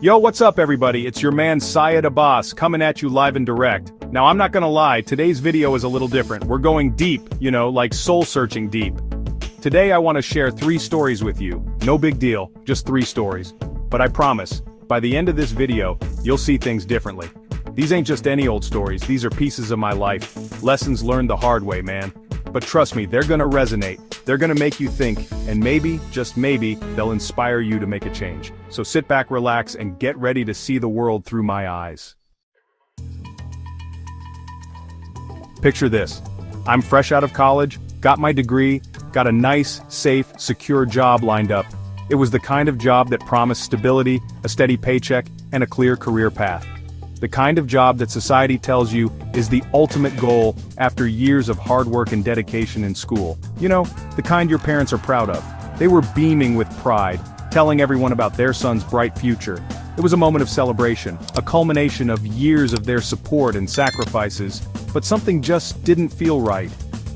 Yo, what's up everybody? It's your man Syed Abbas coming at you live and direct. Now I'm not gonna lie, today's video is a little different. We're going deep, like soul-searching deep. Today I want to share 3 stories with you. No big deal, just 3 stories. But I promise, by the end of this video, you'll see things differently. These ain't just any old stories, these are pieces of my life. Lessons learned the hard way, man. But trust me, they're gonna resonate. They're gonna make you think, and maybe, just maybe, they'll inspire you to make a change. So sit back, relax, and get ready to see the world through my eyes. Picture this. I'm fresh out of college, got my degree, got a nice, safe, secure job lined up. It was the kind of job that promised stability, a steady paycheck, and a clear career path. The kind of job that society tells you is the ultimate goal after years of hard work and dedication in school. The kind your parents are proud of. They were beaming with pride, telling everyone about their son's bright future. It was a moment of celebration, a culmination of years of their support and sacrifices, but something just didn't feel right.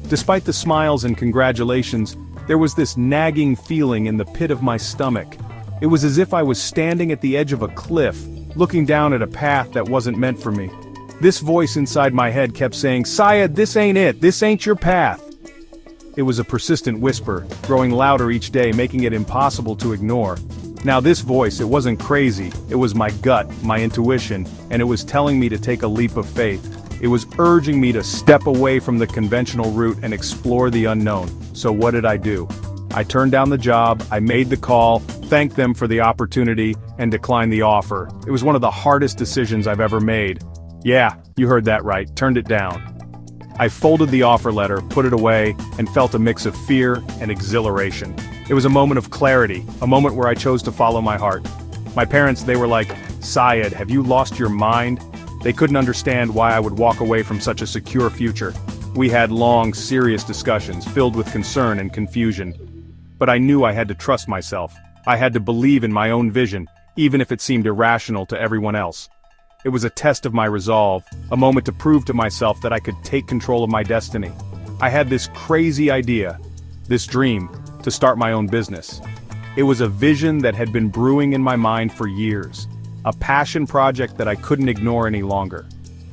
Despite the smiles and congratulations, there was this nagging feeling in the pit of my stomach. It was as if I was standing at the edge of a cliff, looking down at a path that wasn't meant for me. This voice inside my head kept saying, "Syed, this ain't it, this ain't your path." It was a persistent whisper, growing louder each day, making it impossible to ignore. Now this voice, it wasn't crazy, it was my gut, my intuition, and it was telling me to take a leap of faith. It was urging me to step away from the conventional route and explore the unknown. So what did I do? I turned down the job, I made the call, thanked them for the opportunity, and declined the offer. It was one of the hardest decisions I've ever made. Yeah, you heard that right, turned it down. I folded the offer letter, put it away, and felt a mix of fear and exhilaration. It was a moment of clarity, a moment where I chose to follow my heart. My parents, they were like, "Syed, have you lost your mind?" They couldn't understand why I would walk away from such a secure future. We had long, serious discussions, filled with concern and confusion. But I knew I had to trust myself. I had to believe in my own vision, even if it seemed irrational to everyone else. It was a test of my resolve, a moment to prove to myself that I could take control of my destiny. I had this crazy idea, this dream, to start my own business. It was a vision that had been brewing in my mind for years, a passion project that I couldn't ignore any longer.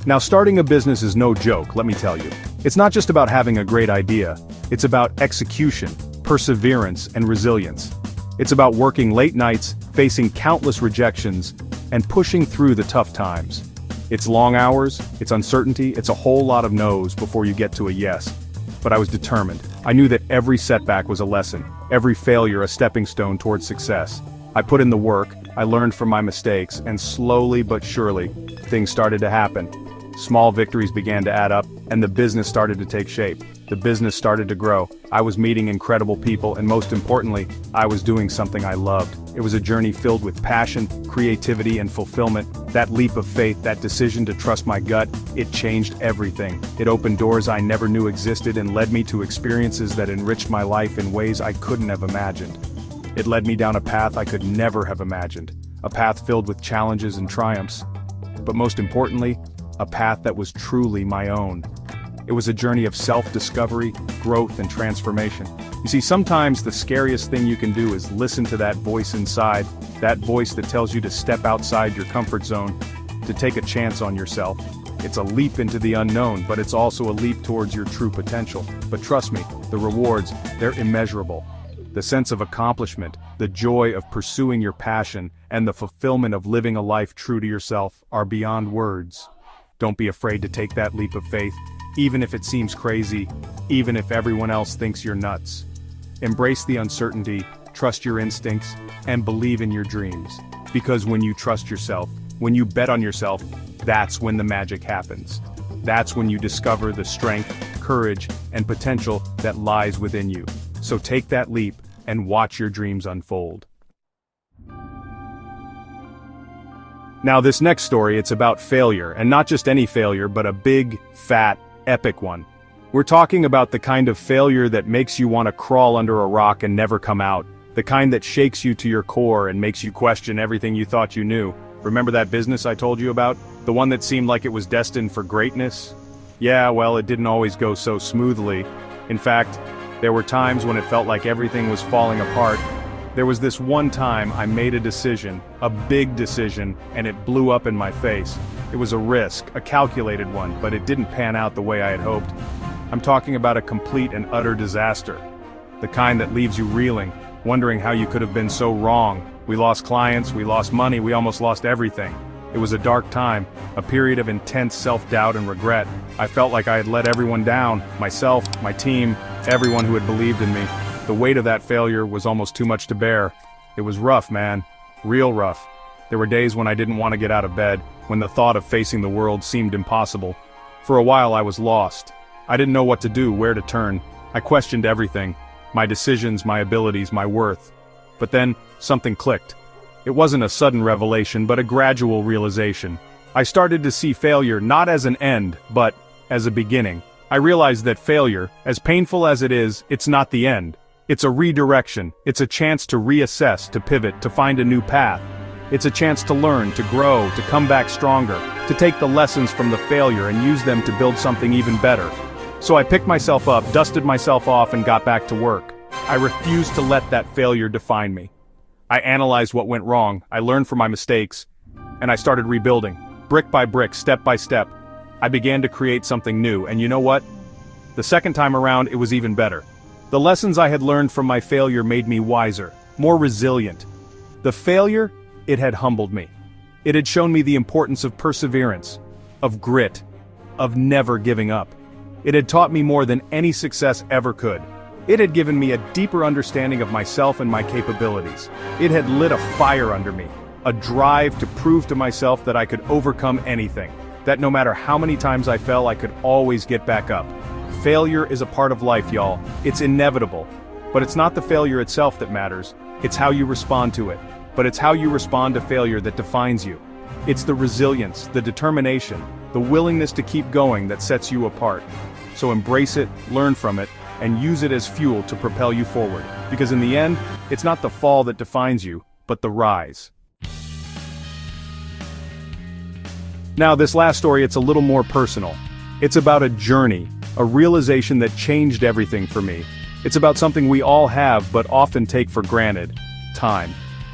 Now, starting a business is no joke, let me tell you. It's not just about having a great idea, it's about execution, perseverance, and resilience. It's about working late nights, facing countless rejections, and pushing through the tough times. It's long hours, it's uncertainty, it's a whole lot of no's before you get to a yes. But I was determined. I knew that every setback was a lesson, every failure a stepping stone towards success. I put in the work, I learned from my mistakes, and slowly but surely, things started to happen. Small victories began to add up, and the business started to take shape. The business started to grow. I was meeting incredible people, and most importantly, I was doing something I loved. It was a journey filled with passion, creativity, and fulfillment. That leap of faith, that decision to trust my gut, it changed everything. It opened doors I never knew existed and led me to experiences that enriched my life in ways I couldn't have imagined. It led me down a path I could never have imagined, a path filled with challenges and triumphs. But most importantly, a path that was truly my own. It was a journey of self-discovery, growth, and transformation. You see, sometimes the scariest thing you can do is listen to that voice inside, that voice that tells you to step outside your comfort zone, to take a chance on yourself. It's a leap into the unknown, but it's also a leap towards your true potential. But trust me, the rewards, they're immeasurable. The sense of accomplishment, the joy of pursuing your passion, and the fulfillment of living a life true to yourself are beyond words. Don't be afraid to take that leap of faith, even if it seems crazy, even if everyone else thinks you're nuts. Embrace the uncertainty, trust your instincts, and believe in your dreams. Because when you trust yourself, when you bet on yourself, that's when the magic happens. That's when you discover the strength, courage, and potential that lies within you. So take that leap and watch your dreams unfold. Now this next story, it's about failure, and not just any failure, but a big, fat, epic one. We're talking about the kind of failure that makes you want to crawl under a rock and never come out, the kind that shakes you to your core and makes you question everything you thought you knew. Remember that business I told you about? The one that seemed like it was destined for greatness? Yeah, well, it didn't always go so smoothly. In fact, there were times when it felt like everything was falling apart. There was this one time I made a decision, a big decision, and it blew up in my face. It was a risk, a calculated one, but it didn't pan out the way I had hoped. I'm talking about a complete and utter disaster. The kind that leaves you reeling, wondering how you could have been so wrong. We lost clients, we lost money, we almost lost everything. It was a dark time, a period of intense self-doubt and regret. I felt like I had let everyone down, myself, my team, everyone who had believed in me. The weight of that failure was almost too much to bear. It was rough, man. Real rough. There were days when I didn't want to get out of bed, when the thought of facing the world seemed impossible. For a while I was lost. I didn't know what to do, where to turn. I questioned everything. My decisions, my abilities, my worth. But then, something clicked. It wasn't a sudden revelation, but a gradual realization. I started to see failure not as an end, but as a beginning. I realized that failure, as painful as it is, it's not the end. It's a redirection. It's a chance to reassess, to pivot, to find a new path. It's a chance to learn, to grow, to come back stronger, to take the lessons from the failure and use them to build something even better. So I picked myself up, dusted myself off, and got back to work. I refused to let that failure define me. I analyzed what went wrong, I learned from my mistakes, and I started rebuilding. Brick by brick, step by step. I began to create something new, and you know what? The second time around, it was even better. The lessons I had learned from my failure made me wiser, more resilient. The failure, it had humbled me. It had shown me the importance of perseverance, of grit, of never giving up. It had taught me more than any success ever could. It had given me a deeper understanding of myself and my capabilities. It had lit a fire under me, a drive to prove to myself that I could overcome anything, that no matter how many times I fell, I could always get back up. Failure is a part of life, y'all. It's inevitable. But it's not the failure itself that matters, it's how you respond to it. But it's how you respond to failure that defines you. It's the resilience, the determination, the willingness to keep going that sets you apart. So embrace it, learn from it, and use it as fuel to propel you forward. Because in the end, it's not the fall that defines you, but the rise. Now, this last story, it's a little more personal. It's about a journey, a realization that changed everything for me. It's about something we all have but often take for granted: time.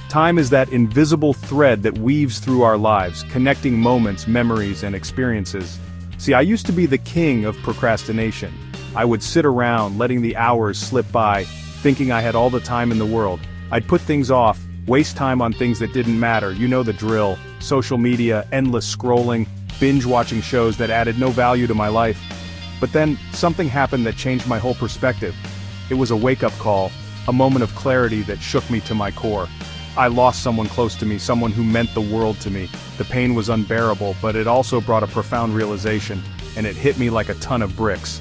Time is that invisible thread that weaves through our lives, connecting moments, memories, and experiences. See, I used to be the king of procrastination. I would sit around, letting the hours slip by, thinking I had all the time in the world. I'd put things off, waste time on things that didn't matter, you know the drill. Social media, endless scrolling, binge-watching shows that added no value to my life. But then, something happened that changed my whole perspective. It was a wake-up call, a moment of clarity that shook me to my core. I lost someone close to me, someone who meant the world to me. The pain was unbearable, but it also brought a profound realization, and it hit me like a ton of bricks.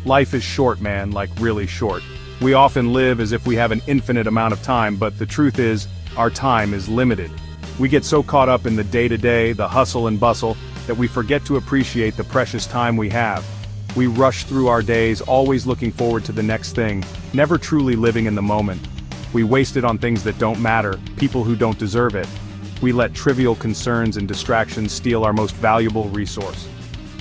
Life is short, man, like really short. We often live as if we have an infinite amount of time, but the truth is, our time is limited. We get so caught up in the day-to-day, the hustle and bustle, that we forget to appreciate the precious time we have. We rush through our days, always looking forward to the next thing, never truly living in the moment. We waste it on things that don't matter, people who don't deserve it. We let trivial concerns and distractions steal our most valuable resource.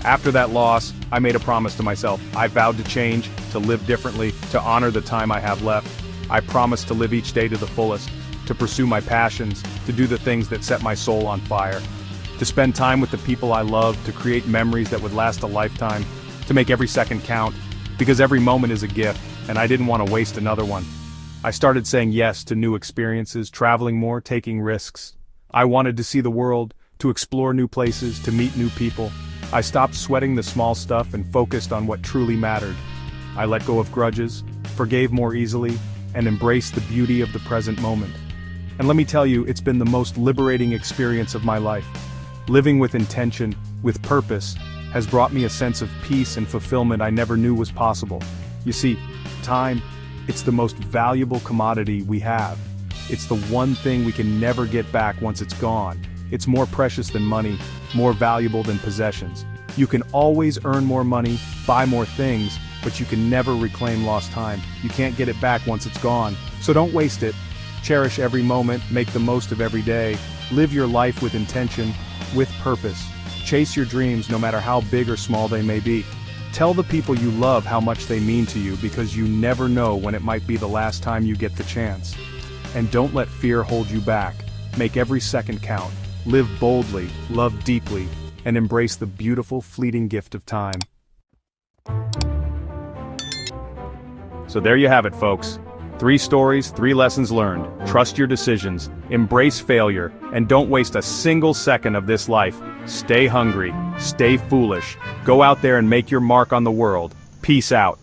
After that loss, I made a promise to myself. I vowed to change, to live differently, to honor the time I have left. I promised to live each day to the fullest, to pursue my passions, to do the things that set my soul on fire, to spend time with the people I love, to create memories that would last a lifetime, to make every second count, because every moment is a gift, and I didn't want to waste another one. I started saying yes to new experiences, traveling more, taking risks. I wanted to see the world, to explore new places, to meet new people. I stopped sweating the small stuff and focused on what truly mattered. I let go of grudges, forgave more easily, and embraced the beauty of the present moment. And let me tell you, it's been the most liberating experience of my life. Living with intention, with purpose, has brought me a sense of peace and fulfillment I never knew was possible. You see, time, it's the most valuable commodity we have. It's the one thing we can never get back once it's gone. It's more precious than money, more valuable than possessions. You can always earn more money, buy more things, but you can never reclaim lost time. You can't get it back once it's gone. So don't waste it. Cherish every moment, make the most of every day. Live your life with intention, with purpose. Chase your dreams no matter how big or small they may be. Tell the people you love how much they mean to you, because you never know when it might be the last time you get the chance. And don't let fear hold you back. Make every second count. Live boldly, love deeply, and embrace the beautiful, fleeting gift of time. So there you have it, folks. 3 stories, 3 lessons learned. Trust your decisions, embrace failure, and don't waste a single second of this life. Stay hungry, stay foolish, go out there and make your mark on the world. Peace out.